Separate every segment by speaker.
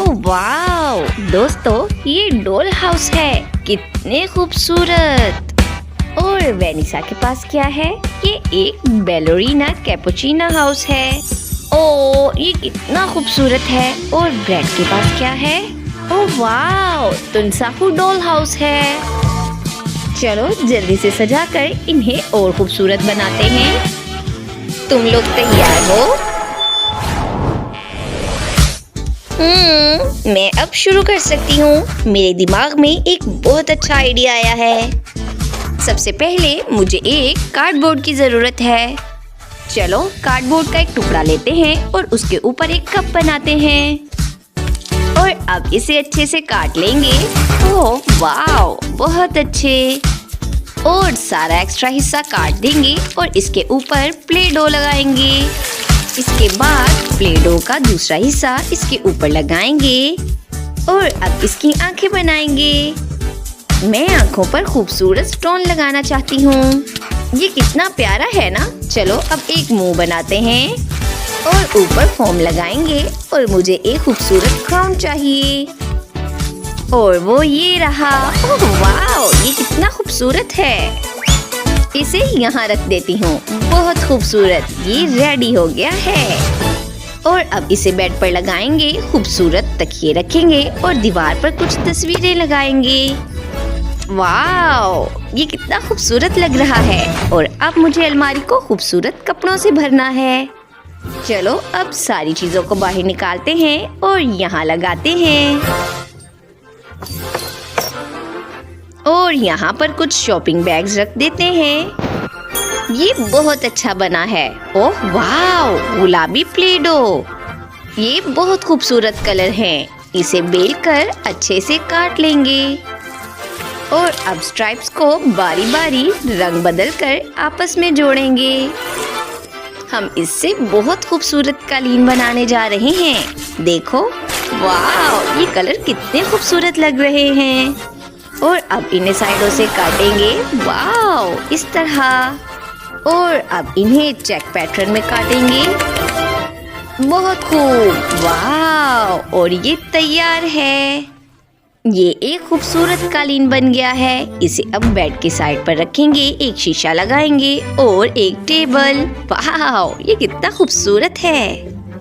Speaker 1: Oh wow दोस्तों, ये doll house है, कितने खूबसूरत। और वेनिसा के पास क्या है? ये एक बैलोरीना कैपुचिना हाउस है। ओह ये कितना खूबसूरत है। और ब्रेड के पास क्या है? ओह वाओ, तुनसाकू डॉल हाउस है। चलो जल्दी से सजाकर इन्हें और खूबसूरत बनाते हैं। तुम लोग तैयार हो? मैं अब शुरू कर सकती हूँ। मेरे दिमाग में एक बहुत अच्छा आइडिया आया है। सबसे पहले मुझे एक कार्डबोर्ड की जरूरत है। चलो कार्डबोर्ड का एक टुकड़ा लेते हैं और उसके ऊपर एक कप बनाते हैं और अब इसे अच्छे से काट लेंगे। ओह वाओ, बहुत अच्छे। और सारा एक्स्ट्रा हिस्सा काट देंगे और इसके ऊपर प्ले डो लगाएंगे। इसके बाद प्ले डो का दूसरा हिस्सा इसके ऊपर लगाएंगे और अब इसकी आंखें बनाएंगे। मैं आंखों पर खूबसूरत स्टोन लगाना चाहती हूँ। ये कितना प्यारा है ना। चलो अब एक मुंह बनाते हैं और ऊपर फोम लगाएंगे और मुझे एक खूबसूरत क्राउन चाहिए और वो ये रहा। ओह वाओ, ये कितना खूबसूरत है। इसे यहाँ रख देती हूँ। बहुत खूबसूरत, ये रेडी हो गया है। और अब इसे बेड पर लगाएंगे, खूबसूरत तकिए रखेंगे और दीवार पर कुछ तस्वीरें लगाएंगे। वाओ, ये कितना खूबसूरत लग रहा है। और अब मुझे अलमारी को खूबसूरत कपड़ों से भरना है। चलो अब सारी चीजों को बाहर निकालते हैं और यहाँ लगाते हैं। और यहाँ पर कुछ शॉपिंग बैग्स रख देते हैं। ये बहुत अच्छा बना है। ओह वाओ, गुलाबी प्ले डो। ये बहुत खूबसूरत कलर है। इसे बेल कर अच्छे से काट लेंगे और अब स्ट्राइप्स को बारी बारी रंग बदल कर आपस में जोड़ेंगे। हम इससे बहुत खूबसूरत कालीन बनाने जा रहे हैं। देखो वाह, ये कलर कितने खूबसूरत लग रहे हैं। और अब इन्हें साइडों से काटेंगे। वाह, इस तरह। और अब इन्हें चेक पैटर्न में काटेंगे। बहुत खूब। वाह, और ये तैयार है। ये एक खूबसूरत कालीन बन गया है। इसे अब बेड के साइड पर रखेंगे, एक शीशा लगाएंगे और एक टेबल। वाह, ये कितना खूबसूरत है।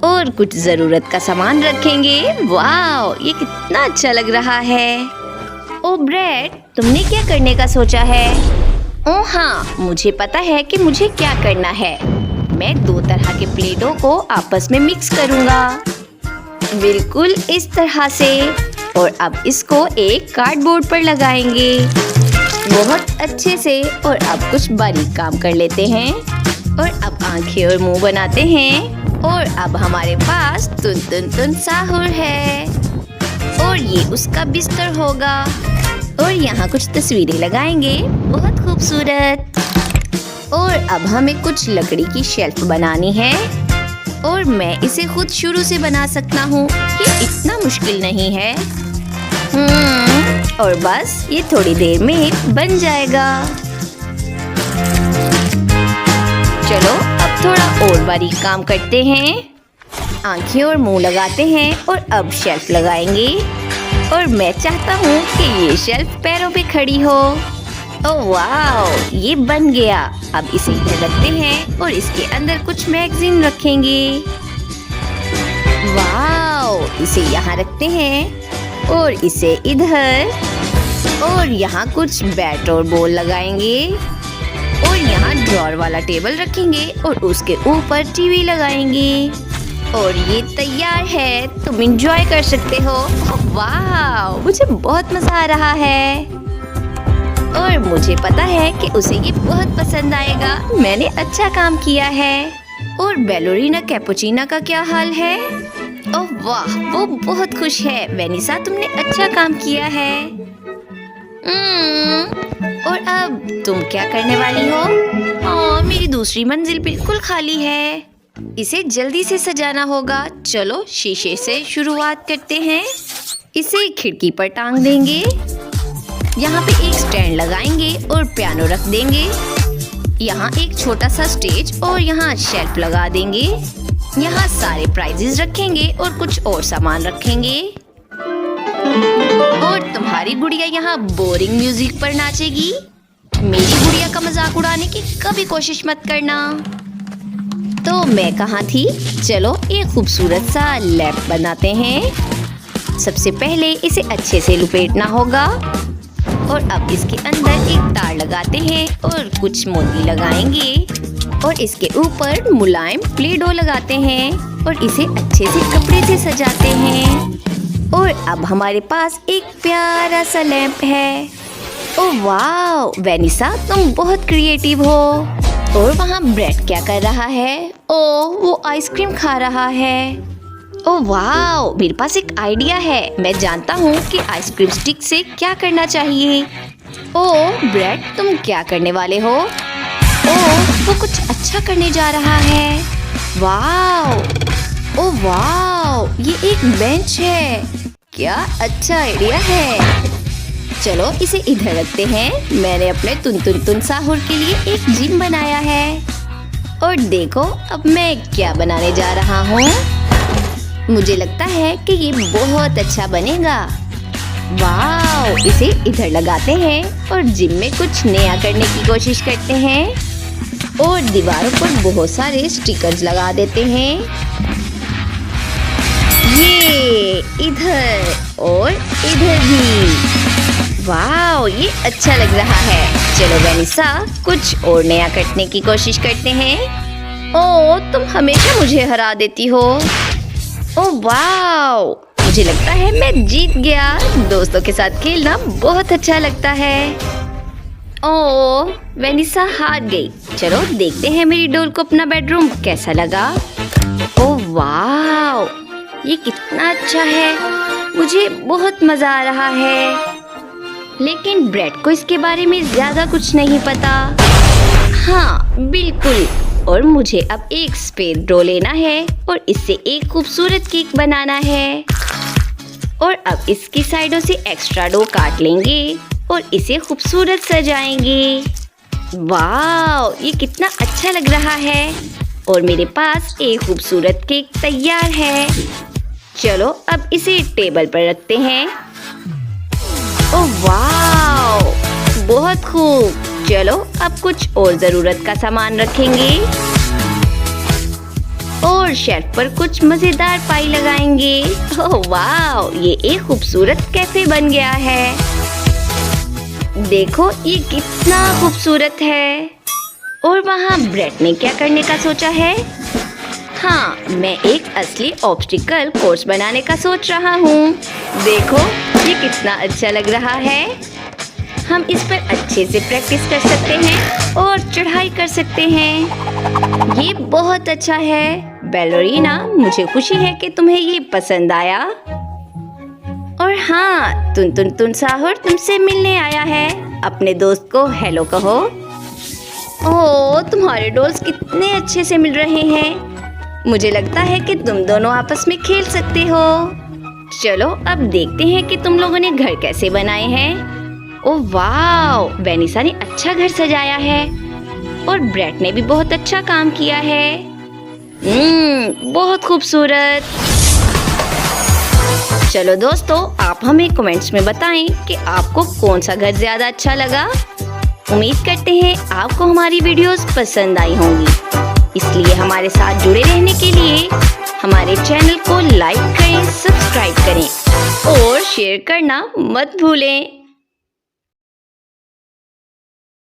Speaker 1: और कुछ जरूरत का सामान रखेंगे। वाह, ये कितना अच्छा लग रहा है। ओ ब्रेड, तुमने क्या करने का सोचा है? ओ हाँ, मुझे पता है कि मुझे क्या करना है। मैं दो तरह के प्ले डो को आपस में मिक्स करूँगा, बिल्कुल इस तरह से। और अब इसको एक कार्डबोर्ड पर लगाएंगे बहुत अच्छे से। और अब कुछ बारीक काम कर लेते हैं और अब आंखें और मुंह बनाते हैं। और अब हमारे पास तुन तुन तुन साहुर है और ये उसका बिस्तर होगा। और यहाँ कुछ तस्वीरें लगाएंगे, बहुत खूबसूरत। और अब हमें कुछ लकड़ी की शेल्फ बनानी है और मैं इसे खुद शुरू से बना सकता हूँ। ये इतना मुश्किल नहीं है। और बस ये थोड़ी देर में बन जाएगा। चलो अब थोड़ा और बारीक काम करते हैं। आंखें और मुंह लगाते हैं और अब शेल्फ लगाएंगे। और मैं चाहता हूँ कि ये शेल्फ पैरों पे खड़ी हो। ओह वाह, ये बन गया। अब इसे इधर रखते हैं और इसके अंदर कुछ मैगजीन रखेंगे। वाह, इसे यहाँ रखते हैं और इसे इधर। और यहाँ कुछ बैट और बॉल लगाएंगे और यहाँ ड्रॉअर वाला टेबल रखेंगे और उसके ऊपर टीवी लगाएंगे। और ये तैयार है, तुम एंजॉय कर सकते हो। वाह, मुझे बहुत मजा आ रहा है और मुझे पता है कि उसे ये बहुत पसंद आएगा। मैंने अच्छा काम किया है। और बैलोरीना कैपुचिना का क्या हाल है? ओह वाह, वो बहुत खुश है। वेनिसा, तुमने अच्छा काम किया है। और अब तुम क्या करने वाली हो? ओह, मेरी दूसरी मंजिल बिल्कुल खाली है। इसे जल्दी से सजाना होगा। चलो शीशे से शुरुआत करते हैं। इसे खिड़की पर टांग देंगे। यहाँ पे एक स्टैंड लगाएंगे और पियानो रख देंगे। यहाँ एक छोटा सा स्टेज और यहाँ शेल्फ लगा देंगे। यहाँ सारे प्राइजेस रखेंगे और कुछ और सामान रखेंगे। और तुम्हारी गुड़िया यहाँ बोरिंग म्यूजिक पर नाचेगी। मेरी गुड़िया का मजाक उड़ाने की कभी कोशिश मत करना। तो मैं कहाँ थी? चलो एक खूबसूरत सा लैंप बनाते हैं। सबसे पहले इसे अच्छे से लपेटना होगा और अब इसके अंदर एक तार लगाते हैं और कुछ मोती लगाएंगे और इसके ऊपर मुलायम प्ले डो लगाते हैं और इसे अच्छे से कपड़े से सजाते हैं। और अब हमारे पास एक प्यारा सा लैंप है। ओह वाह वेनिसा, तुम बहुत क्रिएटिव हो। और वहाँ ब्रेड क्या कर रहा है? ओह वो आइसक्रीम खा रहा है। ओह वाह, मेरे पास एक आइडिया है। मैं जानता हूँ कि आइसक्रीम स्टिक से क्या करना चाहिए। ओह ब्रेड, तुम क्या करने वाले हो? ओह वो कुछ अच्छा करने जा रहा है। वाह, ओह वाह, ये एक बेंच है। क्या अच्छा आइडिया है। चलो इसे इधर रखते हैं। मैंने अपने तुन साहुर के लिए एक जिम बनाया है। और देखो अब मैं क्या बनाने जा रहा हूँ। मुझे लगता है कि ये बहुत अच्छा बनेगा। वाह, इसे इधर लगाते हैं और जिम में कुछ नया करने की कोशिश करते हैं और दीवारों पर बहुत सारे स्टिकर्स लगा देते हैं। ये इधर और इधर भी। वाह, ये अच्छा लग रहा है। चलो वेनिसा, कुछ और नया करने की कोशिश करते हैं। ओह तुम हमेशा मुझे हरा देती हो। ओह वाह, मुझे लगता है मैं जीत गया। दोस्तों के साथ खेलना बहुत अच्छा लगता है। ओह वेनिसा हार गई। चलो देखते हैं मेरी डॉल को अपना बेडरूम कैसा लगा। ओह वाह, ये कितना अच्छा है। मुझे बहुत मजा आ रहा है। लेकिन ब्रेड को इसके बारे में ज्यादा कुछ नहीं पता। हाँ बिल्कुल। और मुझे अब एक सफेद डो लेना है और इससे एक खूबसूरत केक बनाना है। और अब इसकी साइडों से एक्स्ट्रा डो काट लेंगे और इसे खूबसूरत सजाएंगे। वाह, ये कितना अच्छा लग रहा है। और मेरे पास एक खूबसूरत केक तैयार है। चलो अब इसे टेबल पर रखते हैं। ओह वाह, बहुत खूब। चलो अब कुछ और जरूरत का सामान रखेंगे और शेल्फ पर कुछ मजेदार पाई लगाएंगे। ओह वाह, ये एक खूबसूरत कैफे बन गया है। देखो ये कितना खूबसूरत है। और वहाँ ब्रेड ने क्या करने का सोचा है? हाँ, मैं एक असली ऑब्स्टिकल कोर्स बनाने का सोच रहा हूँ। देखो ये कितना अच्छा लग रहा है। हम इस पर अच्छे से प्रैक्टिस कर सकते हैं और चढ़ाई कर सकते हैं। ये बहुत अच्छा है। बैलोरीना, मुझे खुशी है कि तुम्हें ये पसंद आया। और हाँ, तुन साहुर तुमसे मिलने आया है। अपने दोस्त को हेलो कहो। ओह तुम्हारे डॉल्स कितने अच्छे से मिल रहे हैं। मुझे लगता है कि तुम दोनों आपस में खेल सकते हो। चलो अब देखते हैं कि तुम लोगों ने घर कैसे बनाए हैं। ओह वाह, वेनिसा ने अच्छा घर सजाया है और ब्रेड ने भी बहुत अच्छा काम किया है। बहुत खूबसूरत। चलो दोस्तों, आप हमें कमेंट्स में बताएं कि आपको कौन सा घर ज्यादा अच्छा लगा। उम्मीद करते हैं आपको हमारी वीडियोस पसंद आई होंगी। इसलिए हमारे साथ जुड़े रहने के लिए हमारे चैनल को लाइक करें, सब्सक्राइब करें और शेयर करना मत भूलें।